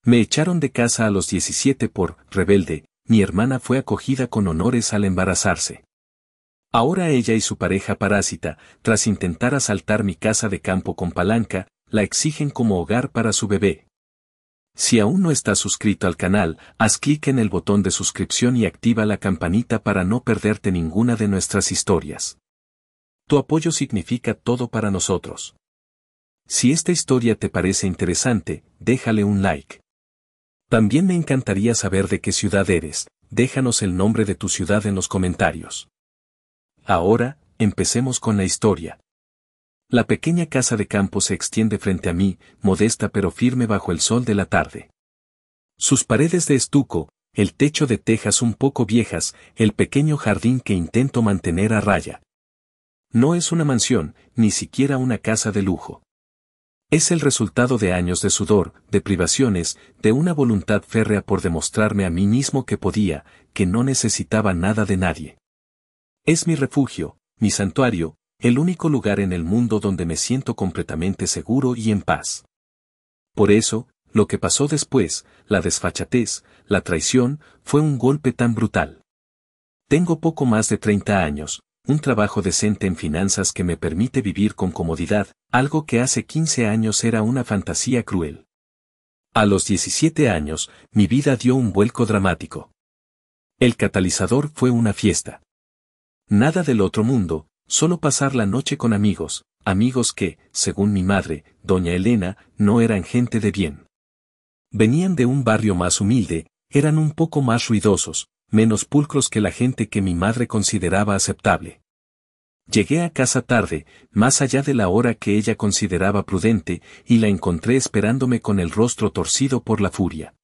Me echaron de casa a los 17 por rebelde. Mi hermana fue acogida con honores al embarazarse. Ahora ella y su pareja parásita, tras intentar asaltar mi casa de campo con palanca, la exigen como hogar para su bebé. Si aún no estás suscrito al canal, haz clic en el botón de suscripción y activa la campanita para no perderte ninguna de nuestras historias. Tu apoyo significa todo para nosotros. Si esta historia te parece interesante, déjale un like. También me encantaría saber de qué ciudad eres, déjanos el nombre de tu ciudad en los comentarios. Ahora, empecemos con la historia. La pequeña casa de campo se extiende frente a mí, modesta pero firme bajo el sol de la tarde. Sus paredes de estuco, el techo de tejas un poco viejas, el pequeño jardín que intento mantener a raya. No es una mansión, ni siquiera una casa de lujo. Es el resultado de años de sudor, de privaciones, de una voluntad férrea por demostrarme a mí mismo que podía, que no necesitaba nada de nadie. Es mi refugio, mi santuario, el único lugar en el mundo donde me siento completamente seguro y en paz. Por eso, lo que pasó después, la desfachatez, la traición, fue un golpe tan brutal. Tengo poco más de 30 años, un trabajo decente en finanzas que me permite vivir con comodidad, algo que hace 15 años era una fantasía cruel. A los 17 años, mi vida dio un vuelco dramático. El catalizador fue una fiesta. Nada del otro mundo, solo pasar la noche con amigos, amigos que, según mi madre, doña Elena, no eran gente de bien. Venían de un barrio más humilde, eran un poco más ruidosos, menos pulcros que la gente que mi madre consideraba aceptable. Llegué a casa tarde, más allá de la hora que ella consideraba prudente, y la encontré esperándome con el rostro torcido por la furia.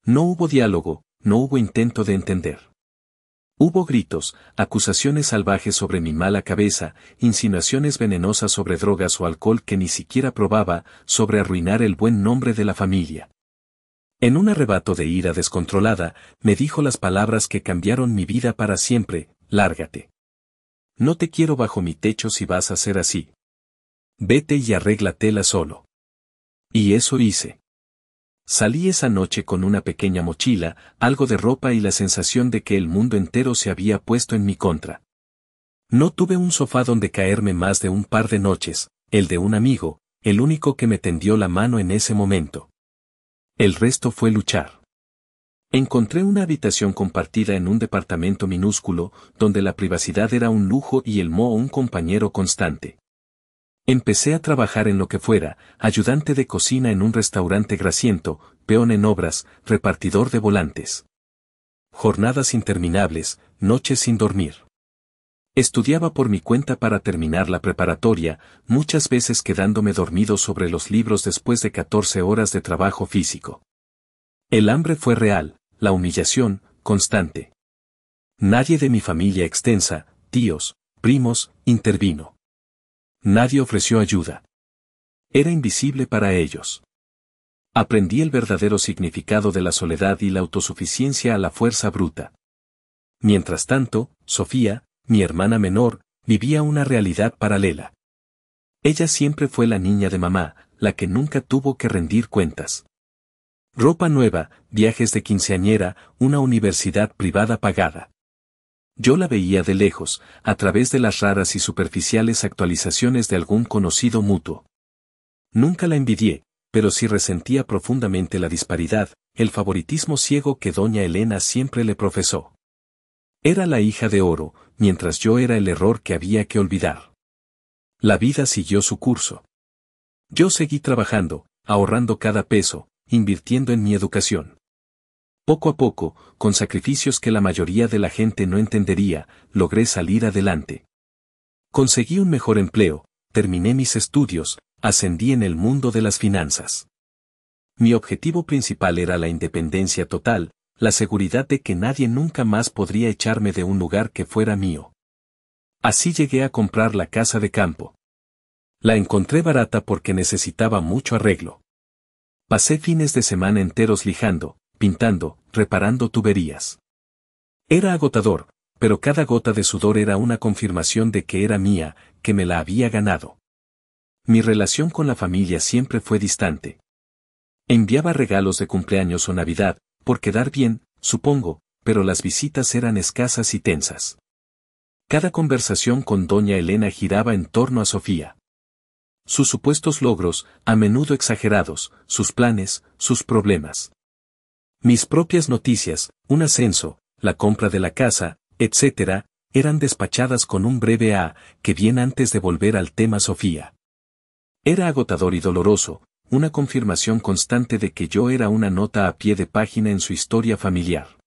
No hubo diálogo, no hubo intento de entender. Hubo gritos, acusaciones salvajes sobre mi mala cabeza, insinuaciones venenosas sobre drogas o alcohol que ni siquiera probaba, sobre arruinar el buen nombre de la familia. En un arrebato de ira descontrolada, me dijo las palabras que cambiaron mi vida para siempre: lárgate. No te quiero bajo mi techo si vas a ser así. Vete y arréglatela solo. Y eso hice. Salí esa noche con una pequeña mochila, algo de ropa y la sensación de que el mundo entero se había puesto en mi contra. No tuve un sofá donde caerme más de un par de noches, el de un amigo, el único que me tendió la mano en ese momento. El resto fue luchar. Encontré una habitación compartida en un departamento minúsculo, donde la privacidad era un lujo y el moho un compañero constante. Empecé a trabajar en lo que fuera, ayudante de cocina en un restaurante grasiento, peón en obras, repartidor de volantes. Jornadas interminables, noches sin dormir. Estudiaba por mi cuenta para terminar la preparatoria, muchas veces quedándome dormido sobre los libros después de 14 horas de trabajo físico. El hambre fue real, la humillación, constante. Nadie de mi familia extensa, tíos, primos, intervino. Nadie ofreció ayuda. Era invisible para ellos. Aprendí el verdadero significado de la soledad y la autosuficiencia a la fuerza bruta. Mientras tanto, Sofía, mi hermana menor, vivía una realidad paralela. Ella siempre fue la niña de mamá, la que nunca tuvo que rendir cuentas. Ropa nueva, viajes de quinceañera, una universidad privada pagada. Yo la veía de lejos, a través de las raras y superficiales actualizaciones de algún conocido mutuo. Nunca la envidié, pero sí resentía profundamente la disparidad, el favoritismo ciego que doña Elena siempre le profesó. Era la hija de oro, mientras yo era el error que había que olvidar. La vida siguió su curso. Yo seguí trabajando, ahorrando cada peso, invirtiendo en mi educación. Poco a poco, con sacrificios que la mayoría de la gente no entendería, logré salir adelante. Conseguí un mejor empleo, terminé mis estudios, ascendí en el mundo de las finanzas. Mi objetivo principal era la independencia total, la seguridad de que nadie nunca más podría echarme de un lugar que fuera mío. Así llegué a comprar la casa de campo. La encontré barata porque necesitaba mucho arreglo. Pasé fines de semana enteros lijando, pintando, reparando tuberías. Era agotador, pero cada gota de sudor era una confirmación de que era mía, que me la había ganado. Mi relación con la familia siempre fue distante. Enviaba regalos de cumpleaños o Navidad, por quedar bien, supongo, pero las visitas eran escasas y tensas. Cada conversación con doña Elena giraba en torno a Sofía. Sus supuestos logros, a menudo exagerados, sus planes, sus problemas. Mis propias noticias, un ascenso, la compra de la casa, etc., eran despachadas con un breve que bien antes de volver al tema Sofía. Era agotador y doloroso, una confirmación constante de que yo era una nota a pie de página en su historia familiar.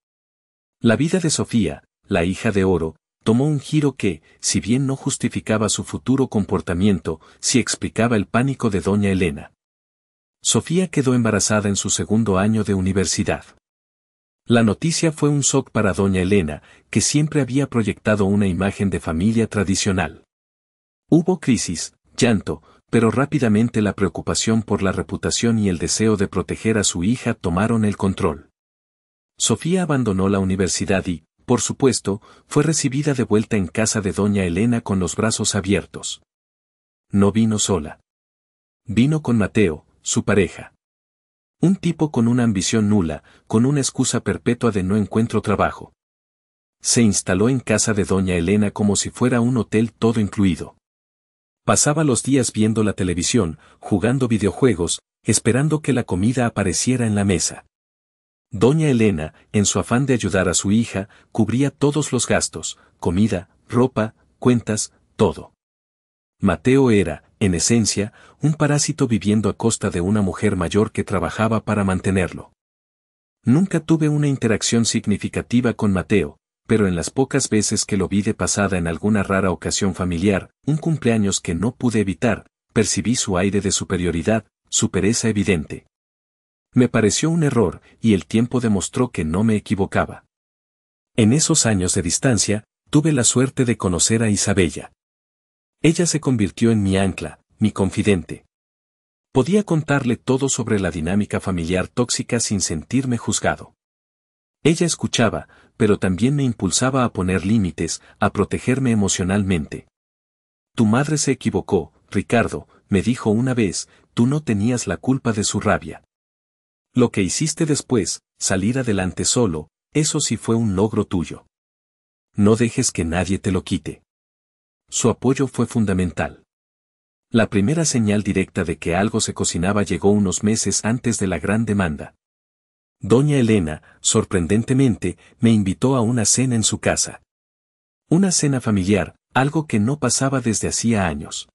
La vida de Sofía, la hija de oro, tomó un giro que, si bien no justificaba su futuro comportamiento, sí explicaba el pánico de doña Elena. Sofía quedó embarazada en su segundo año de universidad. La noticia fue un shock para doña Elena, que siempre había proyectado una imagen de familia tradicional. Hubo crisis, llanto, pero rápidamente la preocupación por la reputación y el deseo de proteger a su hija tomaron el control. Sofía abandonó la universidad y, por supuesto, fue recibida de vuelta en casa de doña Elena con los brazos abiertos. No vino sola. Vino con Mateo, su pareja. Un tipo con una ambición nula, con una excusa perpetua de no encuentro trabajo. Se instaló en casa de doña Elena como si fuera un hotel todo incluido. Pasaba los días viendo la televisión, jugando videojuegos, esperando que la comida apareciera en la mesa. Doña Elena, en su afán de ayudar a su hija, cubría todos los gastos, comida, ropa, cuentas, todo. Mateo era, en esencia, un parásito viviendo a costa de una mujer mayor que trabajaba para mantenerlo. Nunca tuve una interacción significativa con Mateo, pero en las pocas veces que lo vi de pasada en alguna rara ocasión familiar, un cumpleaños que no pude evitar, percibí su aire de superioridad, su pereza evidente. Me pareció un error, y el tiempo demostró que no me equivocaba. En esos años de distancia, tuve la suerte de conocer a Isabella. Ella se convirtió en mi ancla, mi confidente. Podía contarle todo sobre la dinámica familiar tóxica sin sentirme juzgado. Ella escuchaba, pero también me impulsaba a poner límites, a protegerme emocionalmente. Tu madre se equivocó, Ricardo, me dijo una vez, tú no tenías la culpa de su rabia. Lo que hiciste después, salir adelante solo, eso sí fue un logro tuyo. No dejes que nadie te lo quite. Su apoyo fue fundamental. La primera señal directa de que algo se cocinaba llegó unos meses antes de la gran demanda. Doña Elena, sorprendentemente, me invitó a una cena en su casa. Una cena familiar, algo que no pasaba desde hacía años.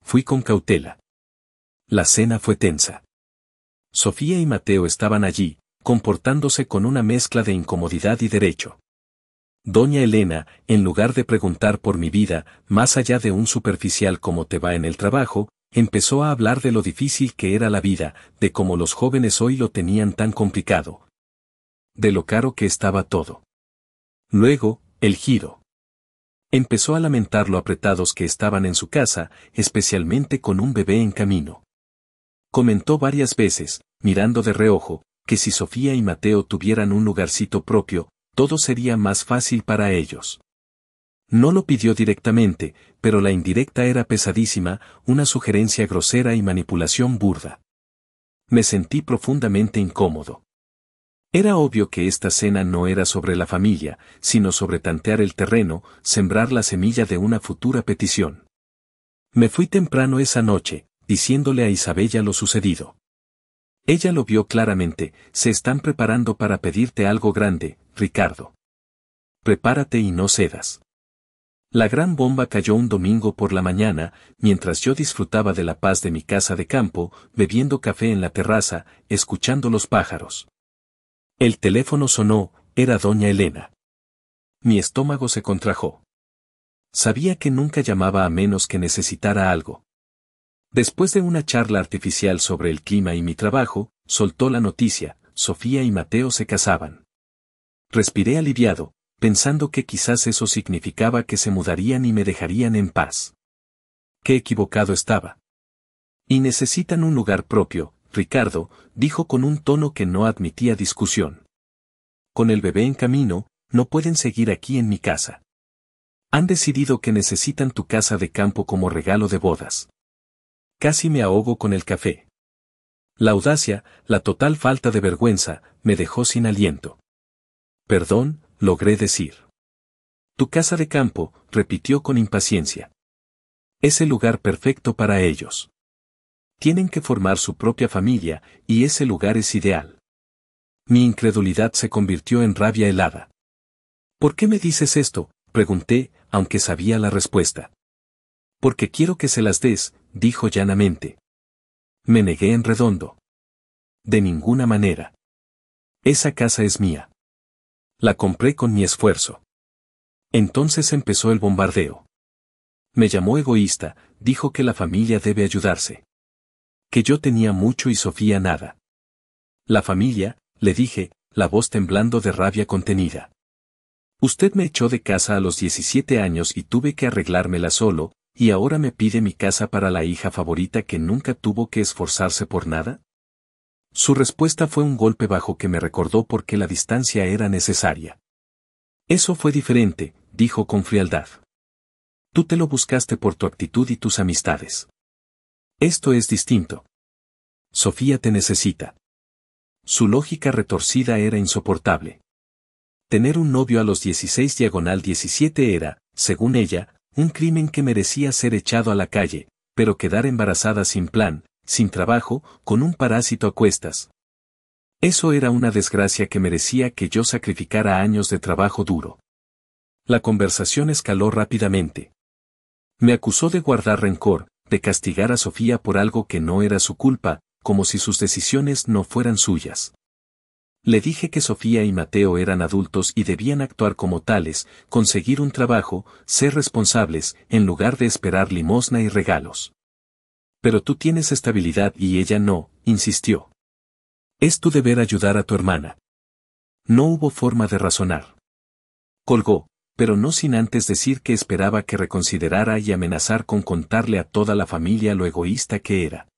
Fui con cautela. La cena fue tensa. Sofía y Mateo estaban allí, comportándose con una mezcla de incomodidad y derecho. Doña Elena, en lugar de preguntar por mi vida, más allá de un superficial cómo te va en el trabajo, empezó a hablar de lo difícil que era la vida, de cómo los jóvenes hoy lo tenían tan complicado. De lo caro que estaba todo. Luego, el giro. Empezó a lamentar lo apretados que estaban en su casa, especialmente con un bebé en camino. Comentó varias veces, mirando de reojo, que si Sofía y Mateo tuvieran un lugarcito propio, todo sería más fácil para ellos. No lo pidió directamente, pero la indirecta era pesadísima, una sugerencia grosera y manipulación burda. Me sentí profundamente incómodo. Era obvio que esta cena no era sobre la familia, sino sobre tantear el terreno, sembrar la semilla de una futura petición. Me fui temprano esa noche, diciéndole a Isabella lo sucedido. Ella lo vio claramente, se están preparando para pedirte algo grande, Ricardo. Prepárate y no cedas. La gran bomba cayó un domingo por la mañana, mientras yo disfrutaba de la paz de mi casa de campo, bebiendo café en la terraza, escuchando los pájaros. El teléfono sonó, era doña Elena. Mi estómago se contrajo. Sabía que nunca llamaba a menos que necesitara algo. Después de una charla artificial sobre el clima y mi trabajo, soltó la noticia, Sofía y Mateo se casaban. Respiré aliviado, pensando que quizás eso significaba que se mudarían y me dejarían en paz. Qué equivocado estaba. Y necesitan un lugar propio, Ricardo, dijo con un tono que no admitía discusión. Con el bebé en camino, no pueden seguir aquí en mi casa. Han decidido que necesitan tu casa de campo como regalo de bodas. Casi me ahogo con el café. La audacia, la total falta de vergüenza, me dejó sin aliento. Perdón, logré decir. Tu casa de campo, repitió con impaciencia. Es el lugar perfecto para ellos. Tienen que formar su propia familia, y ese lugar es ideal. Mi incredulidad se convirtió en rabia helada. ¿Por qué me dices esto?, pregunté, aunque sabía la respuesta. Porque quiero que se las des, dijo llanamente. Me negué en redondo. De ninguna manera. Esa casa es mía. La compré con mi esfuerzo. Entonces empezó el bombardeo. Me llamó egoísta, dijo que la familia debe ayudarse. Que yo tenía mucho y Sofía nada. La familia, le dije, la voz temblando de rabia contenida. Usted me echó de casa a los 17 años y tuve que arreglármela solo, y ahora me pide mi casa para la hija favorita que nunca tuvo que esforzarse por nada. Su respuesta fue un golpe bajo que me recordó por qué la distancia era necesaria. Eso fue diferente, dijo con frialdad. Tú te lo buscaste por tu actitud y tus amistades. Esto es distinto. Sofía te necesita. Su lógica retorcida era insoportable. Tener un novio a los 16/17 era, según ella, un crimen que merecía ser echado a la calle, pero quedar embarazada sin plan, sin trabajo, con un parásito a cuestas. Eso era una desgracia que merecía que yo sacrificara años de trabajo duro. La conversación escaló rápidamente. Me acusó de guardar rencor, de castigar a Sofía por algo que no era su culpa, como si sus decisiones no fueran suyas. Le dije que Sofía y Mateo eran adultos y debían actuar como tales, conseguir un trabajo, ser responsables, en lugar de esperar limosna y regalos. Pero tú tienes estabilidad y ella no, insistió. Es tu deber ayudar a tu hermana. No hubo forma de razonar. Colgó, pero no sin antes decir que esperaba que reconsiderara y amenazar con contarle a toda la familia lo egoísta que era.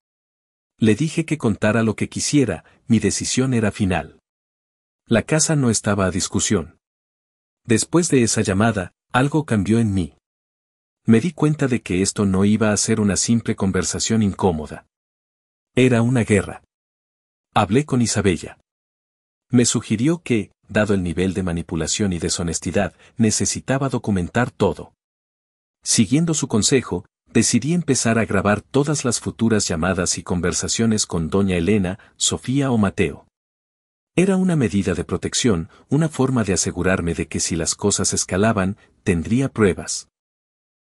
Le dije que contara lo que quisiera, mi decisión era final. La casa no estaba a discusión. Después de esa llamada, algo cambió en mí. Me di cuenta de que esto no iba a ser una simple conversación incómoda. Era una guerra. Hablé con Isabella. Me sugirió que, dado el nivel de manipulación y deshonestidad, necesitaba documentar todo. Siguiendo su consejo, decidí empezar a grabar todas las futuras llamadas y conversaciones con doña Elena, Sofía o Mateo. Era una medida de protección, una forma de asegurarme de que si las cosas escalaban, tendría pruebas.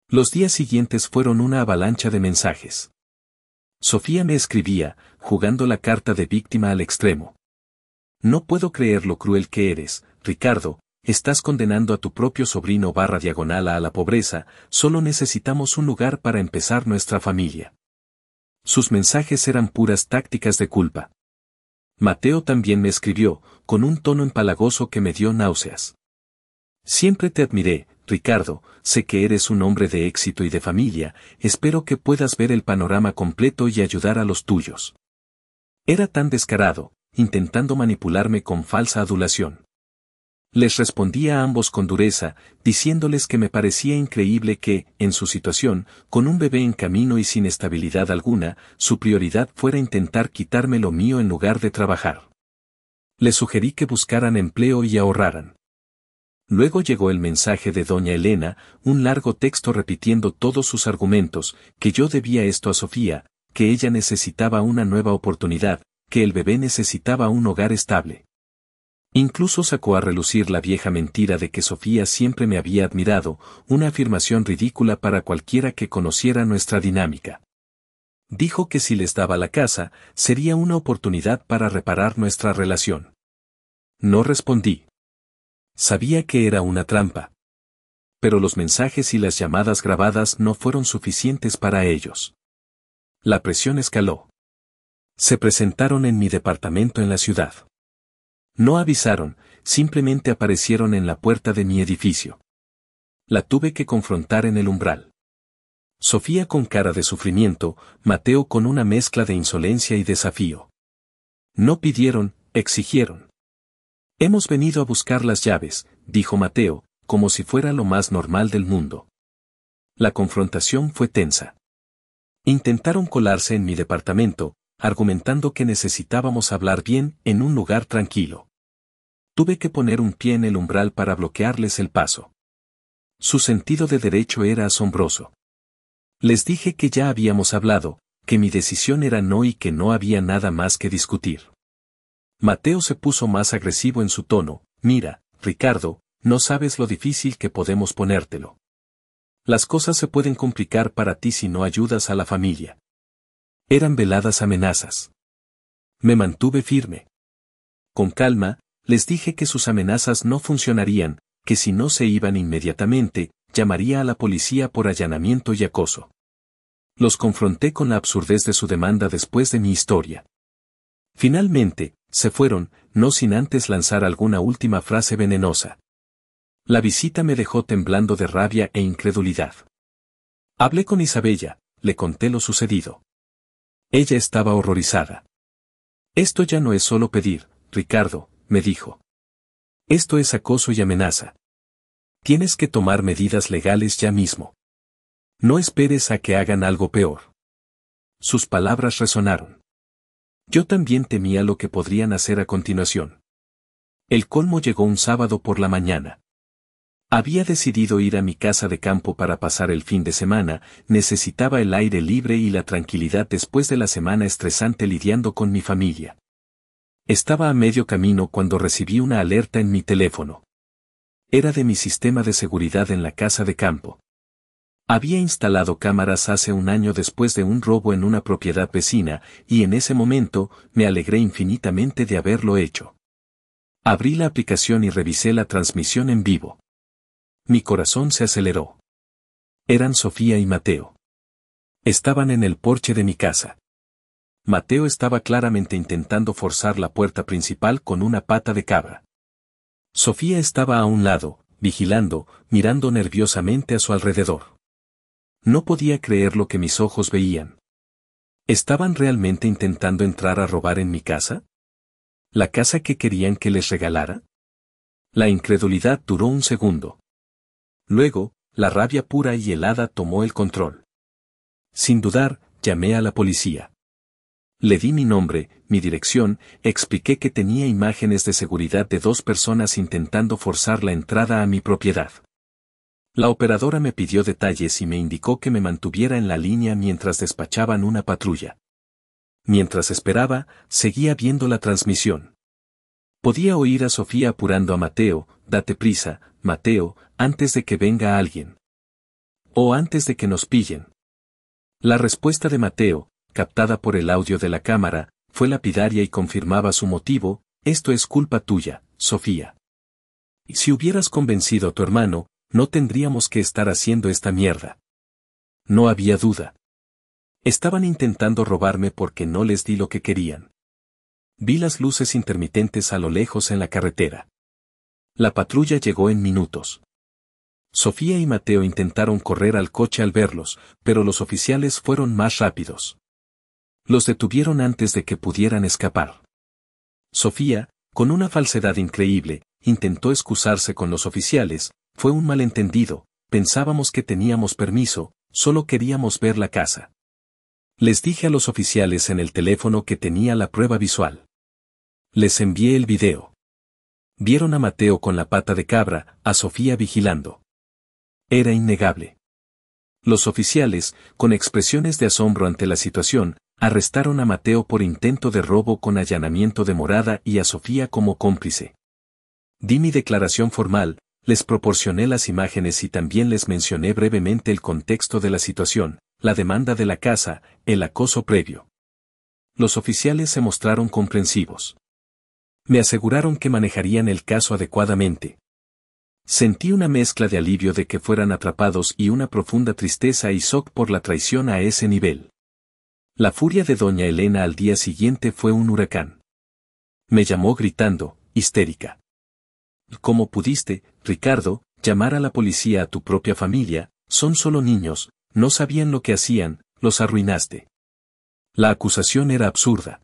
Los días siguientes fueron una avalancha de mensajes. Sofía me escribía, jugando la carta de víctima al extremo. No puedo creer lo cruel que eres, Ricardo, estás condenando a tu propio sobrino /diagonal a la pobreza, solo necesitamos un lugar para empezar nuestra familia. Sus mensajes eran puras tácticas de culpa. Mateo también me escribió, con un tono empalagoso que me dio náuseas. Siempre te admiré, Ricardo, sé que eres un hombre de éxito y de familia, espero que puedas ver el panorama completo y ayudar a los tuyos. Era tan descarado, intentando manipularme con falsa adulación. Les respondí a ambos con dureza, diciéndoles que me parecía increíble que, en su situación, con un bebé en camino y sin estabilidad alguna, su prioridad fuera intentar quitarme lo mío en lugar de trabajar. Les sugerí que buscaran empleo y ahorraran. Luego llegó el mensaje de doña Elena, un largo texto repitiendo todos sus argumentos, que yo debía esto a Sofía, que ella necesitaba una nueva oportunidad, que el bebé necesitaba un hogar estable. Incluso sacó a relucir la vieja mentira de que Sofía siempre me había admirado, una afirmación ridícula para cualquiera que conociera nuestra dinámica. Dijo que si les daba la casa, sería una oportunidad para reparar nuestra relación. No respondí. Sabía que era una trampa. Pero los mensajes y las llamadas grabadas no fueron suficientes para ellos. La presión escaló. Se presentaron en mi departamento en la ciudad. No avisaron, simplemente aparecieron en la puerta de mi edificio. La tuve que confrontar en el umbral. Sofía con cara de sufrimiento, Mateo con una mezcla de insolencia y desafío. No pidieron, exigieron. Hemos venido a buscar las llaves, dijo Mateo, como si fuera lo más normal del mundo. La confrontación fue tensa. Intentaron colarse en mi departamento, argumentando que necesitábamos hablar bien en un lugar tranquilo. Tuve que poner un pie en el umbral para bloquearles el paso. Su sentido de derecho era asombroso. Les dije que ya habíamos hablado, que mi decisión era no y que no había nada más que discutir. Mateo se puso más agresivo en su tono. Mira, Ricardo, no sabes lo difícil que podemos ponértelo. Las cosas se pueden complicar para ti si no ayudas a la familia. Eran veladas amenazas. Me mantuve firme. Con calma, les dije que sus amenazas no funcionarían, que si no se iban inmediatamente, llamaría a la policía por allanamiento y acoso. Los confronté con la absurdez de su demanda después de mi historia. Finalmente, se fueron, no sin antes lanzar alguna última frase venenosa. La visita me dejó temblando de rabia e incredulidad. Hablé con Isabella, le conté lo sucedido. Ella estaba horrorizada. Esto ya no es solo pedir, Ricardo, me dijo. Esto es acoso y amenaza. Tienes que tomar medidas legales ya mismo. No esperes a que hagan algo peor. Sus palabras resonaron. Yo también temía lo que podrían hacer a continuación. El colmo llegó un sábado por la mañana. Había decidido ir a mi casa de campo para pasar el fin de semana, necesitaba el aire libre y la tranquilidad después de la semana estresante lidiando con mi familia. Estaba a medio camino cuando recibí una alerta en mi teléfono. Era de mi sistema de seguridad en la casa de campo. Había instalado cámaras hace un año después de un robo en una propiedad vecina, y en ese momento, me alegré infinitamente de haberlo hecho. Abrí la aplicación y revisé la transmisión en vivo. Mi corazón se aceleró. Eran Sofía y Mateo. Estaban en el porche de mi casa. Mateo estaba claramente intentando forzar la puerta principal con una pata de cabra. Sofía estaba a un lado, vigilando, mirando nerviosamente a su alrededor. No podía creer lo que mis ojos veían. ¿Estaban realmente intentando entrar a robar en mi casa? ¿La casa que querían que les regalara? La incredulidad duró un segundo. Luego, la rabia pura y helada tomó el control. Sin dudar, llamé a la policía. Le di mi nombre, mi dirección, expliqué que tenía imágenes de seguridad de 2 personas intentando forzar la entrada a mi propiedad. La operadora me pidió detalles y me indicó que me mantuviera en la línea mientras despachaban una patrulla. Mientras esperaba, seguía viendo la transmisión. Podía oír a Sofía apurando a Mateo, date prisa, Mateo, antes de que venga alguien. O antes de que nos pillen. La respuesta de Mateo, captada por el audio de la cámara, fue lapidaria y confirmaba su motivo, esto es culpa tuya, Sofía. Si hubieras convencido a tu hermano, no tendríamos que estar haciendo esta mierda. No había duda. Estaban intentando robarme porque no les di lo que querían. Vi las luces intermitentes a lo lejos en la carretera. La patrulla llegó en minutos. Sofía y Mateo intentaron correr al coche al verlos, pero los oficiales fueron más rápidos. Los detuvieron antes de que pudieran escapar. Sofía, con una falsedad increíble, intentó excusarse con los oficiales, fue un malentendido, pensábamos que teníamos permiso, solo queríamos ver la casa. Les dije a los oficiales en el teléfono que tenía la prueba visual. Les envié el video. Vieron a Mateo con la pata de cabra, a Sofía vigilando. Era innegable. Los oficiales, con expresiones de asombro ante la situación, arrestaron a Mateo por intento de robo con allanamiento de morada y a Sofía como cómplice. Di mi declaración formal, les proporcioné las imágenes y también les mencioné brevemente el contexto de la situación, la demanda de la casa, el acoso previo. Los oficiales se mostraron comprensivos. Me aseguraron que manejarían el caso adecuadamente. Sentí una mezcla de alivio de que fueran atrapados y una profunda tristeza y shock por la traición a ese nivel. La furia de doña Elena al día siguiente fue un huracán. Me llamó gritando, histérica. ¿Cómo pudiste, Ricardo, llamar a la policía a tu propia familia? Son solo niños, no sabían lo que hacían, los arruinaste. La acusación era absurda.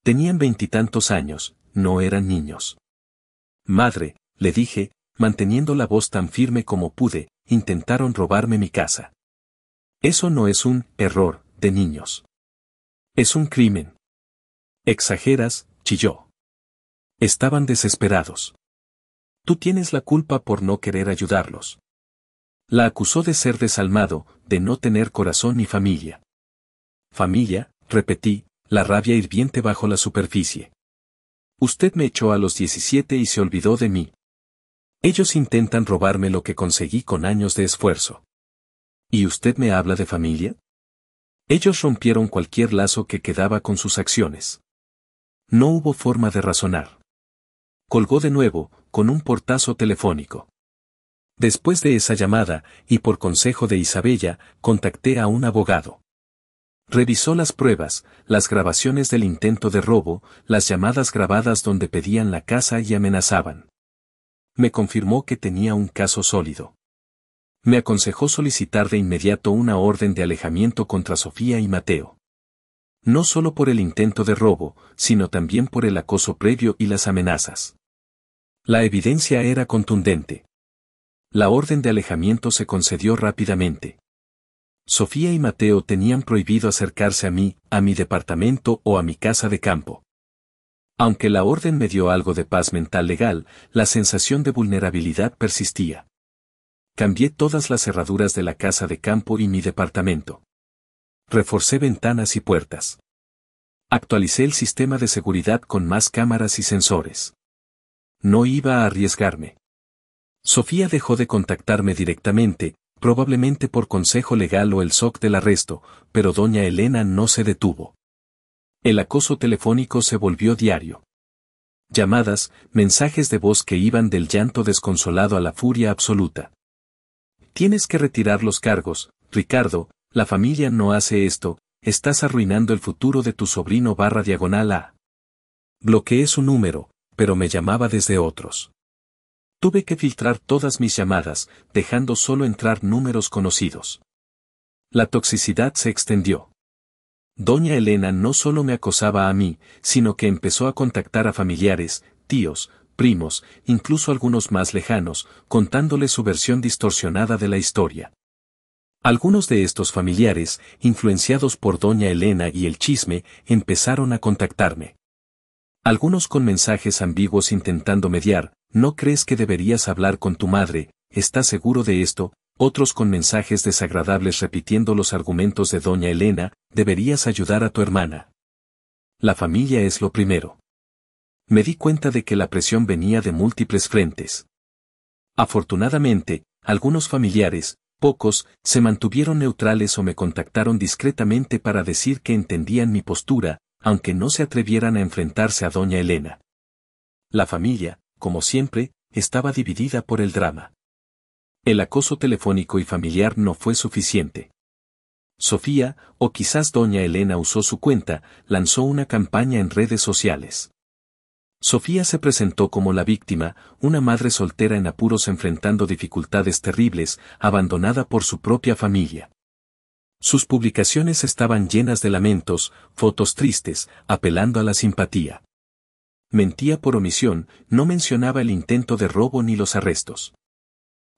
Tenían 20 y tantos años, no eran niños. Madre, le dije, manteniendo la voz tan firme como pude, intentaron robarme mi casa. Eso no es un error de niños. Es un crimen. Exageras, chilló. Estaban desesperados. Tú tienes la culpa por no querer ayudarlos. La acusó de ser desalmado, de no tener corazón ni familia. Familia, repetí, la rabia hirviente bajo la superficie. Usted me echó a los 17 y se olvidó de mí. Ellos intentan robarme lo que conseguí con años de esfuerzo. ¿Y usted me habla de familia? Ellos rompieron cualquier lazo que quedaba con sus acciones. No hubo forma de razonar. Colgó de nuevo, con un portazo telefónico. Después de esa llamada, y por consejo de Isabella, contacté a un abogado. Revisó las pruebas, las grabaciones del intento de robo, las llamadas grabadas donde pedían la casa y amenazaban. Me confirmó que tenía un caso sólido. Me aconsejó solicitar de inmediato una orden de alejamiento contra Sofía y Mateo. No solo por el intento de robo, sino también por el acoso previo y las amenazas. La evidencia era contundente. La orden de alejamiento se concedió rápidamente. Sofía y Mateo tenían prohibido acercarse a mí, a mi departamento o a mi casa de campo. Aunque la orden me dio algo de paz mental legal, la sensación de vulnerabilidad persistía. Cambié todas las cerraduras de la casa de campo y mi departamento. Reforcé ventanas y puertas. Actualicé el sistema de seguridad con más cámaras y sensores. No iba a arriesgarme. Sofía dejó de contactarme directamente, probablemente por consejo legal o el shock del arresto, pero doña Elena no se detuvo. El acoso telefónico se volvió diario. Llamadas, mensajes de voz que iban del llanto desconsolado a la furia absoluta. Tienes que retirar los cargos, Ricardo, la familia no hace esto, estás arruinando el futuro de tu sobrino /A. Bloqueé su número, pero me llamaba desde otros. Tuve que filtrar todas mis llamadas, dejando solo entrar números conocidos. La toxicidad se extendió. Doña Elena no solo me acosaba a mí, sino que empezó a contactar a familiares, tíos, primos, incluso algunos más lejanos, contándoles su versión distorsionada de la historia. Algunos de estos familiares, influenciados por doña Elena y el chisme, empezaron a contactarme. Algunos con mensajes ambiguos intentando mediar, ¿no crees que deberías hablar con tu madre? ¿Estás seguro de esto? Otros con mensajes desagradables repitiendo los argumentos de doña Elena, deberías ayudar a tu hermana. La familia es lo primero. Me di cuenta de que la presión venía de múltiples frentes. Afortunadamente, algunos familiares, pocos, se mantuvieron neutrales o me contactaron discretamente para decir que entendían mi postura, aunque no se atrevieran a enfrentarse a doña Elena. La familia, como siempre, estaba dividida por el drama. El acoso telefónico y familiar no fue suficiente. Sofía, o quizás doña Elena usó su cuenta, lanzó una campaña en redes sociales. Sofía se presentó como la víctima, una madre soltera en apuros enfrentando dificultades terribles, abandonada por su propia familia. Sus publicaciones estaban llenas de lamentos, fotos tristes, apelando a la simpatía. Mentía por omisión, no mencionaba el intento de robo ni los arrestos.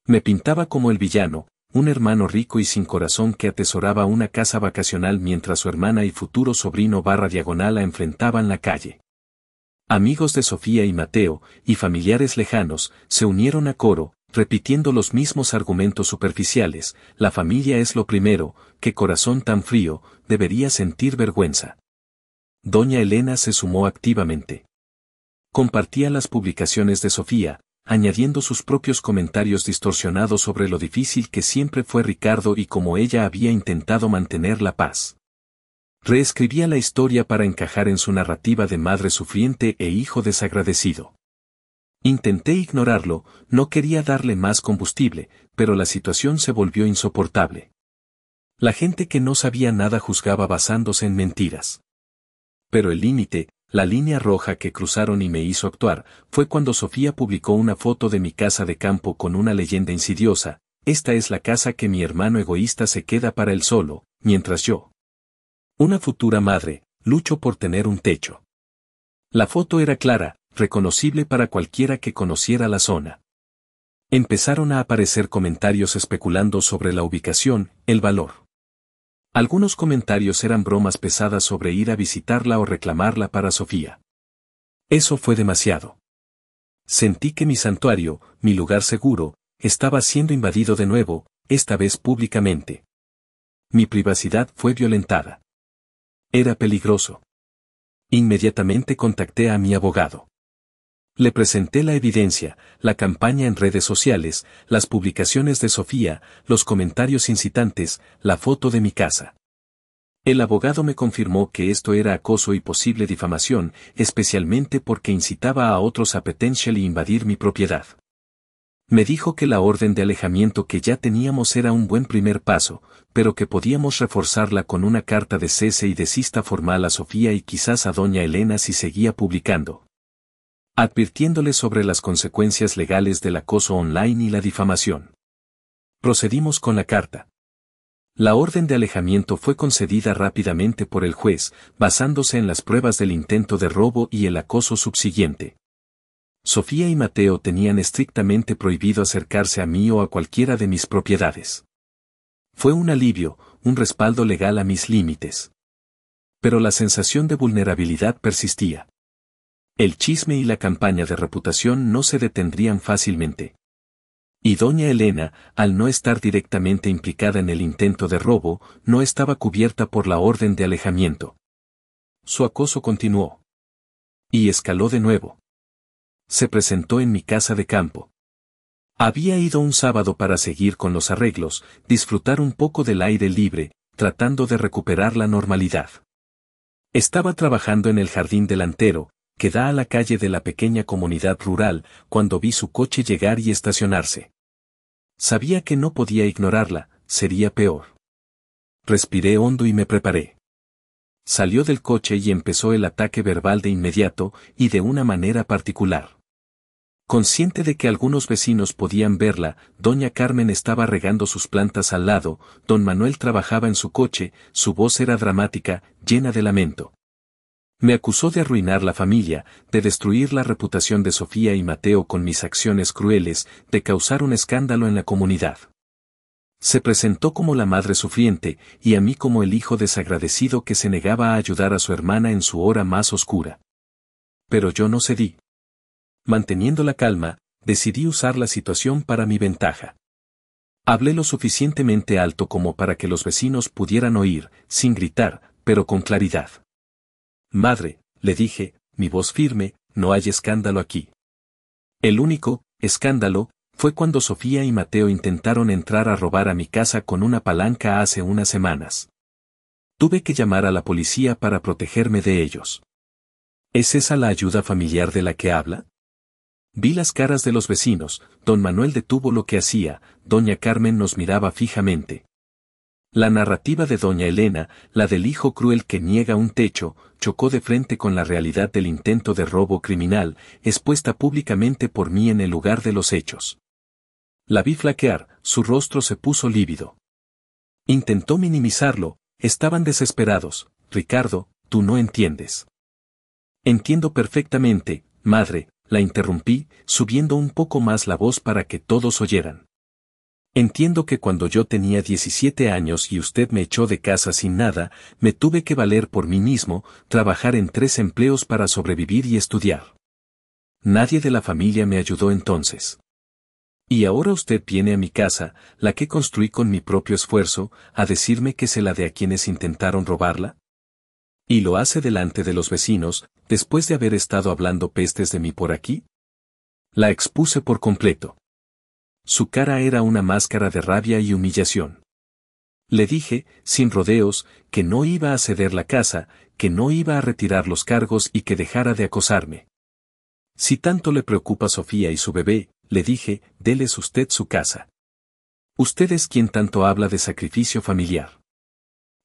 Me pintaba como el villano, un hermano rico y sin corazón que atesoraba una casa vacacional mientras su hermana y futuro sobrino /A la enfrentaban la calle. Amigos de Sofía y Mateo, y familiares lejanos, se unieron a coro, repitiendo los mismos argumentos superficiales: la familia es lo primero, qué corazón tan frío, debería sentir vergüenza. Doña Elena se sumó activamente. Compartía las publicaciones de Sofía, añadiendo sus propios comentarios distorsionados sobre lo difícil que siempre fue Ricardo y cómo ella había intentado mantener la paz. Reescribía la historia para encajar en su narrativa de madre sufriente e hijo desagradecido. Intenté ignorarlo, no quería darle más combustible, pero la situación se volvió insoportable. La gente que no sabía nada juzgaba basándose en mentiras. Pero el límite, la línea roja que cruzaron y me hizo actuar, fue cuando Sofía publicó una foto de mi casa de campo con una leyenda insidiosa: esta es la casa que mi hermano egoísta se queda para él solo, mientras yo, una futura madre, lucho por tener un techo. La foto era clara, reconocible para cualquiera que conociera la zona. Empezaron a aparecer comentarios especulando sobre la ubicación, el valor. Algunos comentarios eran bromas pesadas sobre ir a visitarla o reclamarla para Sofía. Eso fue demasiado. Sentí que mi santuario, mi lugar seguro, estaba siendo invadido de nuevo, esta vez públicamente. Mi privacidad fue violentada. Era peligroso. Inmediatamente contacté a mi abogado. Le presenté la evidencia, la campaña en redes sociales, las publicaciones de Sofía, los comentarios incitantes, la foto de mi casa. El abogado me confirmó que esto era acoso y posible difamación, especialmente porque incitaba a otros a potencially invadir mi propiedad. Me dijo que la orden de alejamiento que ya teníamos era un buen primer paso, pero que podíamos reforzarla con una carta de cese y desista formal a Sofía y quizás a doña Elena si seguía publicando, advirtiéndole sobre las consecuencias legales del acoso online y la difamación. Procedimos con la carta. La orden de alejamiento fue concedida rápidamente por el juez, basándose en las pruebas del intento de robo y el acoso subsiguiente. Sofía y Mateo tenían estrictamente prohibido acercarse a mí o a cualquiera de mis propiedades. Fue un alivio, un respaldo legal a mis límites. Pero la sensación de vulnerabilidad persistía. El chisme y la campaña de reputación no se detendrían fácilmente. Y doña Elena, al no estar directamente implicada en el intento de robo, no estaba cubierta por la orden de alejamiento. Su acoso continuó. Y escaló de nuevo. Se presentó en mi casa de campo. Había ido un sábado para seguir con los arreglos, disfrutar un poco del aire libre, tratando de recuperar la normalidad. Estaba trabajando en el jardín delantero, que da a la calle de la pequeña comunidad rural, cuando vi su coche llegar y estacionarse. Sabía que no podía ignorarla, sería peor. Respiré hondo y me preparé. Salió del coche y empezó el ataque verbal de inmediato, y de una manera particular. Consciente de que algunos vecinos podían verla, doña Carmen estaba regando sus plantas al lado, don Manuel trabajaba en su coche, su voz era dramática, llena de lamento. Me acusó de arruinar la familia, de destruir la reputación de Sofía y Mateo con mis acciones crueles, de causar un escándalo en la comunidad. Se presentó como la madre sufriente, y a mí como el hijo desagradecido que se negaba a ayudar a su hermana en su hora más oscura. Pero yo no cedí. Manteniendo la calma, decidí usar la situación para mi ventaja. Hablé lo suficientemente alto como para que los vecinos pudieran oír, sin gritar, pero con claridad. Madre, le dije, mi voz firme, no hay escándalo aquí. El único escándalo fue cuando Sofía y Mateo intentaron entrar a robar a mi casa con una palanca hace unas semanas. Tuve que llamar a la policía para protegerme de ellos. ¿Es esa la ayuda familiar de la que habla? Vi las caras de los vecinos, don Manuel detuvo lo que hacía, doña Carmen nos miraba fijamente. La narrativa de doña Elena, la del hijo cruel que niega un techo, chocó de frente con la realidad del intento de robo criminal, expuesta públicamente por mí en el lugar de los hechos. La vi flaquear, su rostro se puso lívido. Intentó minimizarlo, estaban desesperados, Ricardo, tú no entiendes. Entiendo perfectamente, madre, la interrumpí, subiendo un poco más la voz para que todos oyeran. Entiendo que cuando yo tenía 17 años y usted me echó de casa sin nada, me tuve que valer por mí mismo, trabajar en 3 empleos para sobrevivir y estudiar. Nadie de la familia me ayudó entonces. Y ahora usted viene a mi casa, la que construí con mi propio esfuerzo, a decirme que se la de a quienes intentaron robarla. ¿Y lo hace delante de los vecinos, después de haber estado hablando pestes de mí por aquí? La expuse por completo. Su cara era una máscara de rabia y humillación. Le dije, sin rodeos, que no iba a ceder la casa, que no iba a retirar los cargos y que dejara de acosarme. Si tanto le preocupa Sofía y su bebé, le dije, déles usted su casa. Usted es quien tanto habla de sacrificio familiar.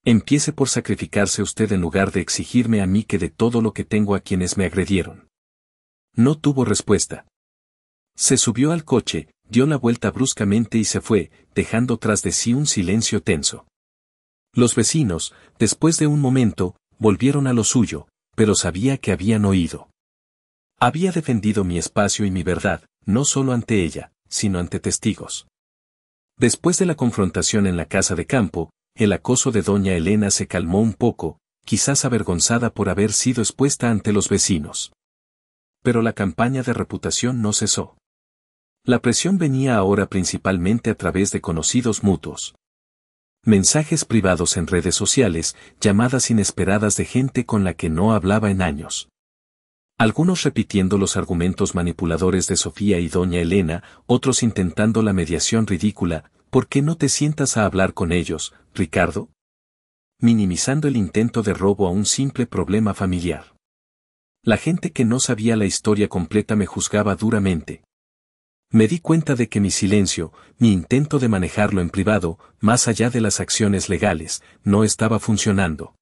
Empiece por sacrificarse usted en lugar de exigirme a mí que de todo lo que tengo a quienes me agredieron. No tuvo respuesta. Se subió al coche, dio la vuelta bruscamente y se fue, dejando tras de sí un silencio tenso. Los vecinos, después de un momento, volvieron a lo suyo, pero sabía que habían oído. Había defendido mi espacio y mi verdad, no solo ante ella, sino ante testigos. Después de la confrontación en la casa de campo, el acoso de doña Elena se calmó un poco, quizás avergonzada por haber sido expuesta ante los vecinos. Pero la campaña de reputación no cesó. La presión venía ahora principalmente a través de conocidos mutuos. Mensajes privados en redes sociales, llamadas inesperadas de gente con la que no hablaba en años. Algunos repitiendo los argumentos manipuladores de Sofía y doña Elena, otros intentando la mediación ridícula: ¿por qué no te sientas a hablar con ellos, Ricardo? Minimizando el intento de robo a un simple problema familiar. La gente que no sabía la historia completa me juzgaba duramente. Me di cuenta de que mi silencio, mi intento de manejarlo en privado, más allá de las acciones legales, no estaba funcionando.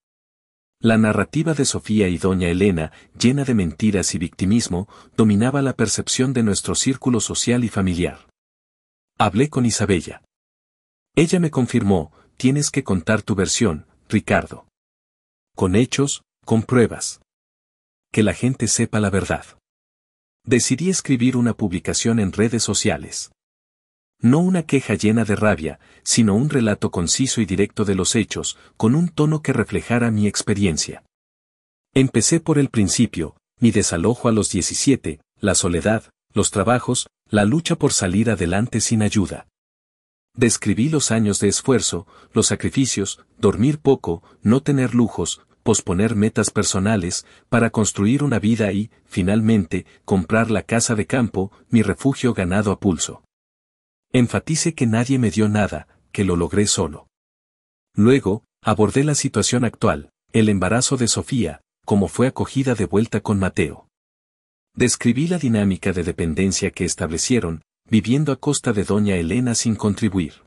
La narrativa de Sofía y doña Elena, llena de mentiras y victimismo, dominaba la percepción de nuestro círculo social y familiar. Hablé con Isabella. Ella me confirmó: tienes que contar tu versión, Ricardo. Con hechos, con pruebas. Que la gente sepa la verdad. Decidí escribir una publicación en redes sociales. No una queja llena de rabia, sino un relato conciso y directo de los hechos, con un tono que reflejara mi experiencia. Empecé por el principio: mi desalojo a los 17, la soledad, los trabajos, la lucha por salir adelante sin ayuda. Describí los años de esfuerzo, los sacrificios, dormir poco, no tener lujos, posponer metas personales, para construir una vida y, finalmente, comprar la casa de campo, mi refugio ganado a pulso. Enfatice que nadie me dio nada, que lo logré solo. Luego, abordé la situación actual, el embarazo de Sofía, cómo fue acogida de vuelta con Mateo. Describí la dinámica de dependencia que establecieron, viviendo a costa de doña Elena sin contribuir.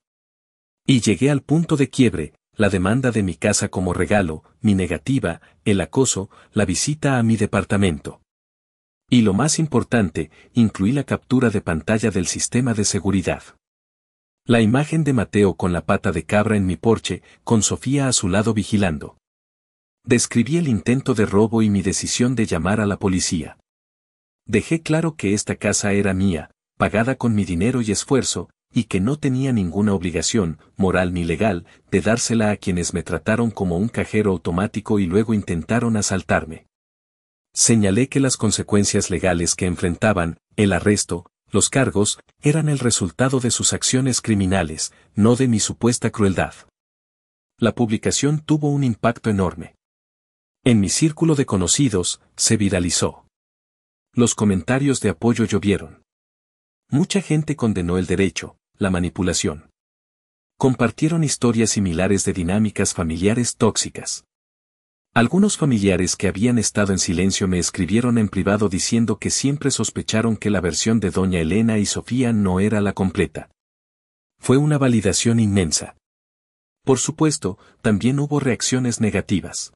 Y llegué al punto de quiebre: la demanda de mi casa como regalo, mi negativa, el acoso, la visita a mi departamento. Y lo más importante, incluí la captura de pantalla del sistema de seguridad. La imagen de Mateo con la pata de cabra en mi porche, con Sofía a su lado vigilando. Describí el intento de robo y mi decisión de llamar a la policía. Dejé claro que esta casa era mía, pagada con mi dinero y esfuerzo, y que no tenía ninguna obligación, moral ni legal, de dársela a quienes me trataron como un cajero automático y luego intentaron asaltarme. Señalé que las consecuencias legales que enfrentaban, el arresto, los cargos, eran el resultado de sus acciones criminales, no de mi supuesta crueldad. La publicación tuvo un impacto enorme. En mi círculo de conocidos, se viralizó. Los comentarios de apoyo llovieron. Mucha gente condenó el derecho, la manipulación. Compartieron historias similares de dinámicas familiares tóxicas. Algunos familiares que habían estado en silencio me escribieron en privado diciendo que siempre sospecharon que la versión de doña Elena y Sofía no era la completa. Fue una validación inmensa. Por supuesto, también hubo reacciones negativas.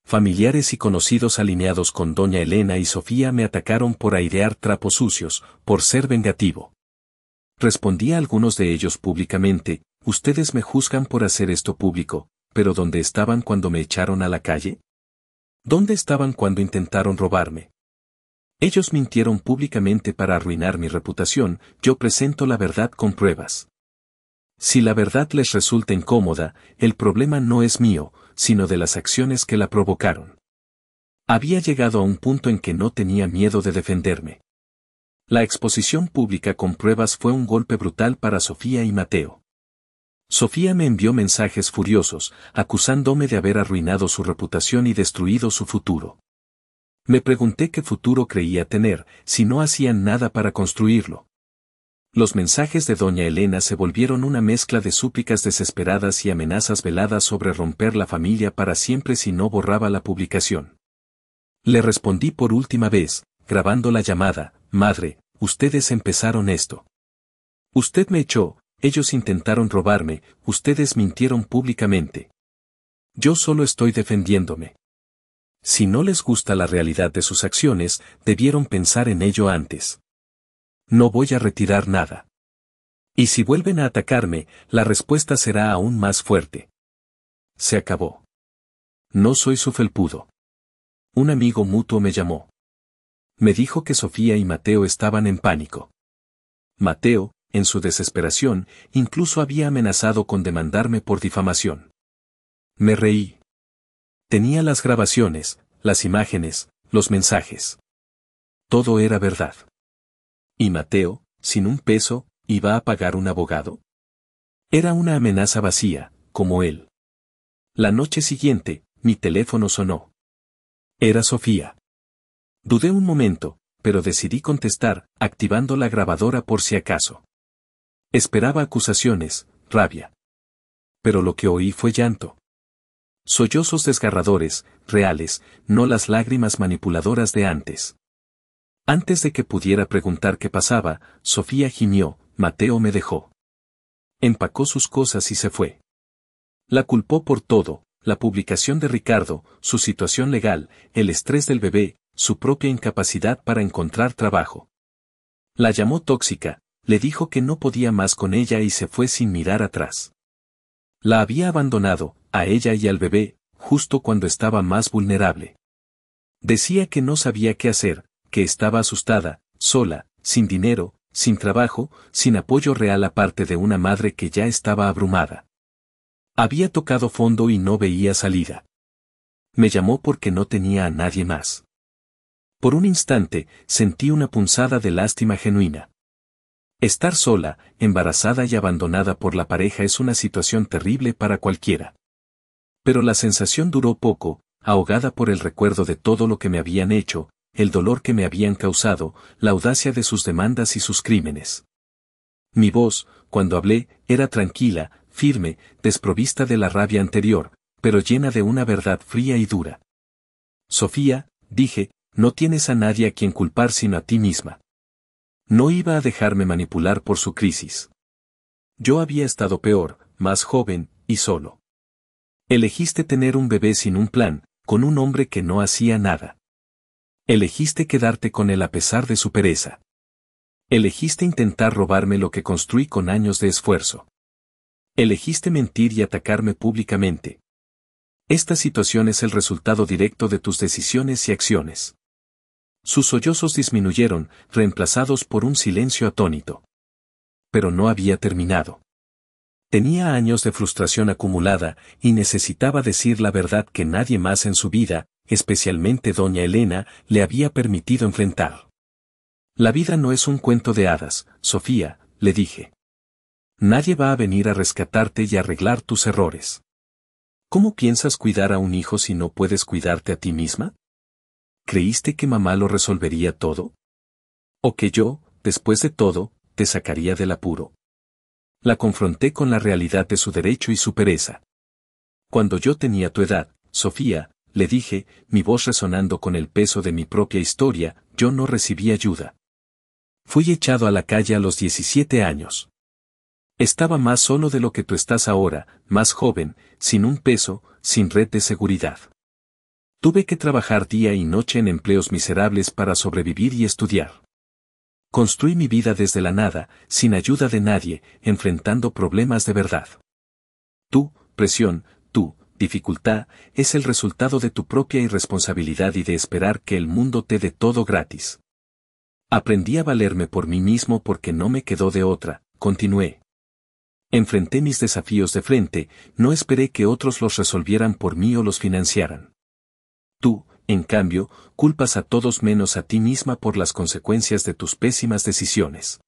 Familiares y conocidos alineados con doña Elena y Sofía me atacaron por airear trapos sucios, por ser vengativo. Respondí a algunos de ellos públicamente: ustedes me juzgan por hacer esto público, pero ¿dónde estaban cuando me echaron a la calle? ¿Dónde estaban cuando intentaron robarme? Ellos mintieron públicamente para arruinar mi reputación, yo presento la verdad con pruebas. Si la verdad les resulta incómoda, el problema no es mío, sino de las acciones que la provocaron. Había llegado a un punto en que no tenía miedo de defenderme. La exposición pública con pruebas fue un golpe brutal para Sofía y Mateo. Sofía me envió mensajes furiosos, acusándome de haber arruinado su reputación y destruido su futuro. Me pregunté qué futuro creía tener, si no hacían nada para construirlo. Los mensajes de doña Elena se volvieron una mezcla de súplicas desesperadas y amenazas veladas sobre romper la familia para siempre si no borraba la publicación. Le respondí por última vez, grabando la llamada: madre, ustedes empezaron esto. Usted me echó, ellos intentaron robarme, ustedes mintieron públicamente. Yo solo estoy defendiéndome. Si no les gusta la realidad de sus acciones, debieron pensar en ello antes. No voy a retirar nada. Y si vuelven a atacarme, la respuesta será aún más fuerte. Se acabó. No soy su felpudo. Un amigo mutuo me llamó. Me dijo que Sofía y Mateo estaban en pánico. Mateo, en su desesperación, incluso había amenazado con demandarme por difamación. Me reí. Tenía las grabaciones, las imágenes, los mensajes. Todo era verdad. ¿Y Mateo, sin un peso, iba a pagar un abogado? Era una amenaza vacía, como él. La noche siguiente, mi teléfono sonó. Era Sofía. Dudé un momento, pero decidí contestar, activando la grabadora por si acaso. Esperaba acusaciones, rabia. Pero lo que oí fue llanto. Sollozos desgarradores, reales, no las lágrimas manipuladoras de antes. Antes de que pudiera preguntar qué pasaba, Sofía gimió, Mateo me dejó. Empacó sus cosas y se fue. La culpó por todo, la publicación de Ricardo, su situación legal, el estrés del bebé, su propia incapacidad para encontrar trabajo. La llamó tóxica, le dijo que no podía más con ella y se fue sin mirar atrás. La había abandonado, a ella y al bebé, justo cuando estaba más vulnerable. Decía que no sabía qué hacer, que estaba asustada, sola, sin dinero, sin trabajo, sin apoyo real aparte de una madre que ya estaba abrumada. Había tocado fondo y no veía salida. Me llamó porque no tenía a nadie más. Por un instante, sentí una punzada de lástima genuina. Estar sola, embarazada y abandonada por la pareja es una situación terrible para cualquiera. Pero la sensación duró poco, ahogada por el recuerdo de todo lo que me habían hecho, el dolor que me habían causado, la audacia de sus demandas y sus crímenes. Mi voz, cuando hablé, era tranquila, firme, desprovista de la rabia anterior, pero llena de una verdad fría y dura. Sofía, dije, no tienes a nadie a quien culpar sino a ti misma. No iba a dejarme manipular por su crisis. Yo había estado peor, más joven, y solo. Elegiste tener un bebé sin un plan, con un hombre que no hacía nada. Elegiste quedarte con él a pesar de su pereza. Elegiste intentar robarme lo que construí con años de esfuerzo. Elegiste mentir y atacarme públicamente. Esta situación es el resultado directo de tus decisiones y acciones. Sus sollozos disminuyeron, reemplazados por un silencio atónito. Pero no había terminado. Tenía años de frustración acumulada, y necesitaba decir la verdad que nadie más en su vida, especialmente doña Elena, le había permitido enfrentar. La vida no es un cuento de hadas, Sofía, le dije. Nadie va a venir a rescatarte y arreglar tus errores. ¿Cómo piensas cuidar a un hijo si no puedes cuidarte a ti misma? ¿Creíste que mamá lo resolvería todo? ¿O que yo, después de todo, te sacaría del apuro? La confronté con la realidad de su derecho y su pereza. Cuando yo tenía tu edad, Sofía, le dije, mi voz resonando con el peso de mi propia historia, yo no recibí ayuda. Fui echado a la calle a los 17 años. Estaba más solo de lo que tú estás ahora, más joven, sin un peso, sin red de seguridad. Tuve que trabajar día y noche en empleos miserables para sobrevivir y estudiar. Construí mi vida desde la nada, sin ayuda de nadie, enfrentando problemas de verdad. Tu presión, tu dificultad, es el resultado de tu propia irresponsabilidad y de esperar que el mundo te dé todo gratis. Aprendí a valerme por mí mismo porque no me quedó de otra, continué. Enfrenté mis desafíos de frente, no esperé que otros los resolvieran por mí o los financiaran. Tú, en cambio, culpas a todos menos a ti misma por las consecuencias de tus pésimas decisiones.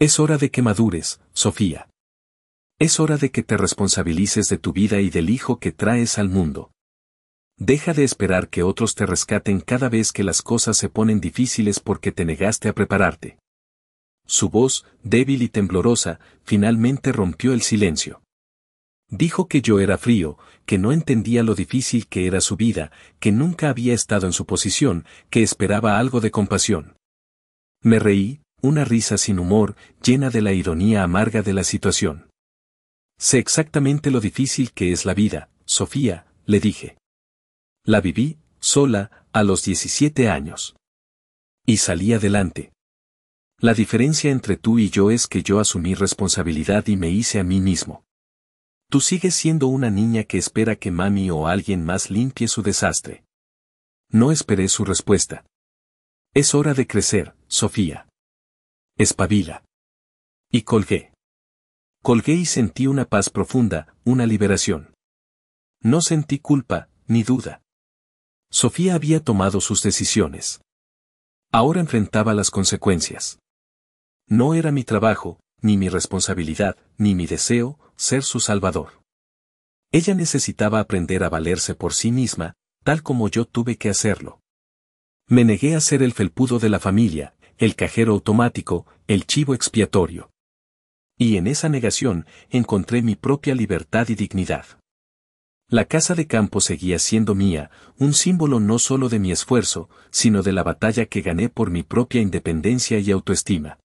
Es hora de que madures, Sofía. Es hora de que te responsabilices de tu vida y del hijo que traes al mundo. Deja de esperar que otros te rescaten cada vez que las cosas se ponen difíciles porque te negaste a prepararte. Su voz, débil y temblorosa, finalmente rompió el silencio. Dijo que yo era frío, que no entendía lo difícil que era su vida, que nunca había estado en su posición, que esperaba algo de compasión. Me reí, una risa sin humor, llena de la ironía amarga de la situación. Sé exactamente lo difícil que es la vida, Sofía, le dije. La viví, sola, a los 17 años. Y salí adelante. La diferencia entre tú y yo es que yo asumí responsabilidad y me hice a mí mismo. Tú sigues siendo una niña que espera que mami o alguien más limpie su desastre. No esperé su respuesta. Es hora de crecer, Sofía. Espabila. Y colgué. Colgué y sentí una paz profunda, una liberación. No sentí culpa, ni duda. Sofía había tomado sus decisiones. Ahora enfrentaba las consecuencias. No era mi trabajo, ni mi responsabilidad, ni mi deseo, ser su salvador. Ella necesitaba aprender a valerse por sí misma, tal como yo tuve que hacerlo. Me negué a ser el felpudo de la familia, el cajero automático, el chivo expiatorio. Y en esa negación encontré mi propia libertad y dignidad. La casa de campo seguía siendo mía, un símbolo no solo de mi esfuerzo, sino de la batalla que gané por mi propia independencia y autoestima.